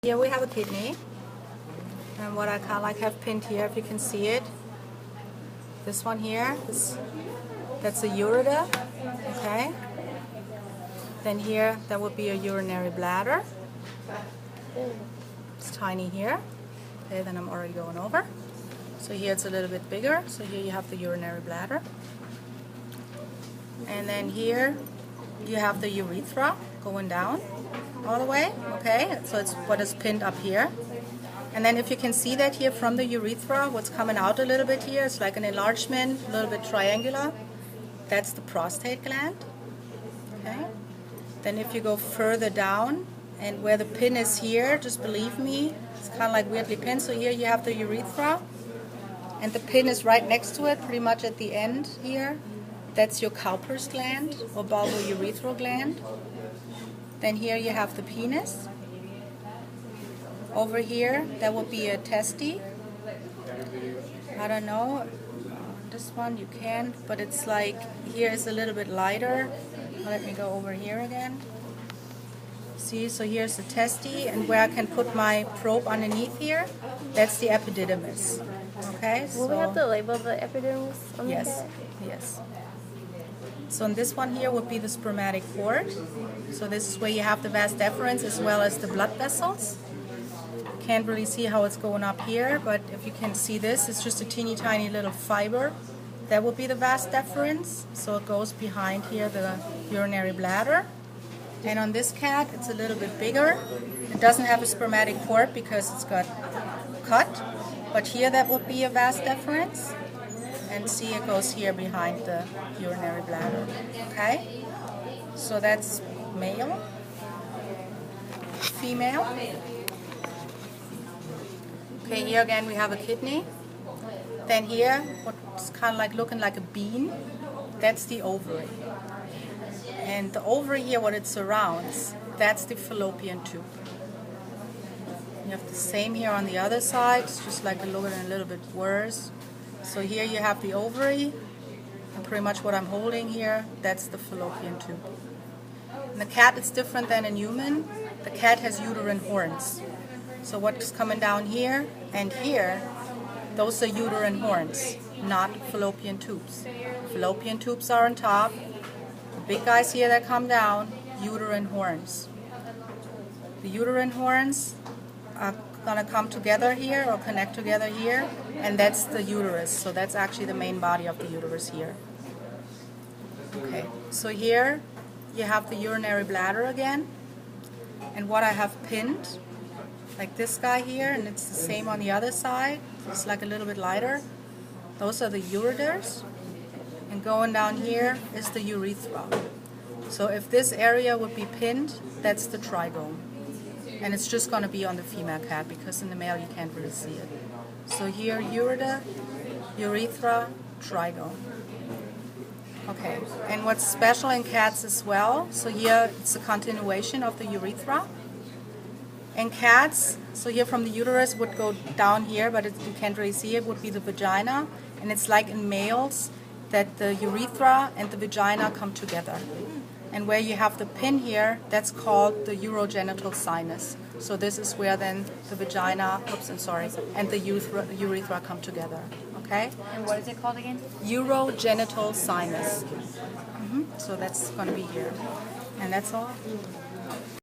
Here we have a kidney, and what I kind of like have pinned here, if you can see it, this one here, that's a ureter, okay? Then here, that would be a urinary bladder. It's tiny here. Okay, then I'm already going over. So here it's a little bit bigger, so here you have the urinary bladder. And then here you have the urethra going down all the way, okay? So it's what is pinned up here. And then if you can see that here from the urethra, what's coming out a little bit here, it's like an enlargement, a little bit triangular. That's the prostate gland, okay? Then if you go further down, and where the pin is here, just believe me, it's kind of like weirdly pinned. So here you have the urethra, and the pin is right next to it, pretty much at the end here. That's your Cowper's gland, or bulbourethral gland. Then here you have the penis. Over here, that would be a testy. I don't know, this one you can't, but it's like, here is a little bit lighter. Let me go over here again. See, so here's the testy, and where I can put my probe underneath here, that's the epididymis. Okay, Will we have to label the epidermis on the cat? Yes. So in this one here would be the spermatic cord. So this is where you have the vas deferens as well as the blood vessels. Can't really see how it's going up here, but if you can see this, it's just a teeny tiny little fiber. That would be the vas deferens. So it goes behind here the urinary bladder. And on this cat, it's a little bit bigger. It doesn't have a spermatic cord because it's got cut. But here that would be a vas deferens. And see, it goes here behind the urinary bladder. Okay? So that's male. Female. Okay, here again we have a kidney. Then here, what's kind of like looking like a bean, that's the ovary. And the ovary here, what it surrounds, that's the fallopian tube. You have the same here on the other side, it's just like looking a little bit worse. So here you have the ovary, and pretty much what I'm holding here, that's the fallopian tube. In the cat, it's different than in human. The cat has uterine horns. So what's coming down here and here, those are uterine horns, not fallopian tubes. Fallopian tubes are on top. The big guys here that come down, uterine horns. The uterine horns are going to come together here or connect together here, and that's the uterus. So that's actually the main body of the uterus here. Okay, so here you have the urinary bladder again, and what I have pinned, like this guy here, and it's the same on the other side, it's like a little bit lighter. Those are the ureters, and going down here is the urethra. So if this area would be pinned, that's the trigone. And it's just going to be on the female cat because in the male you can't really see it. So here, ureter, urethra, trigone. Okay, and what's special in cats as well, so here it's a continuation of the urethra. In cats, so here from the uterus would go down here, but you can't really see it, would be the vagina. And it's like in males that the urethra and the vagina come together. And where you have the pin here, that's called the urogenital sinus. So this is where then the vagina, and the urethra come together. Okay? And what is it called again? Urogenital sinus. So that's going to be here. And that's all.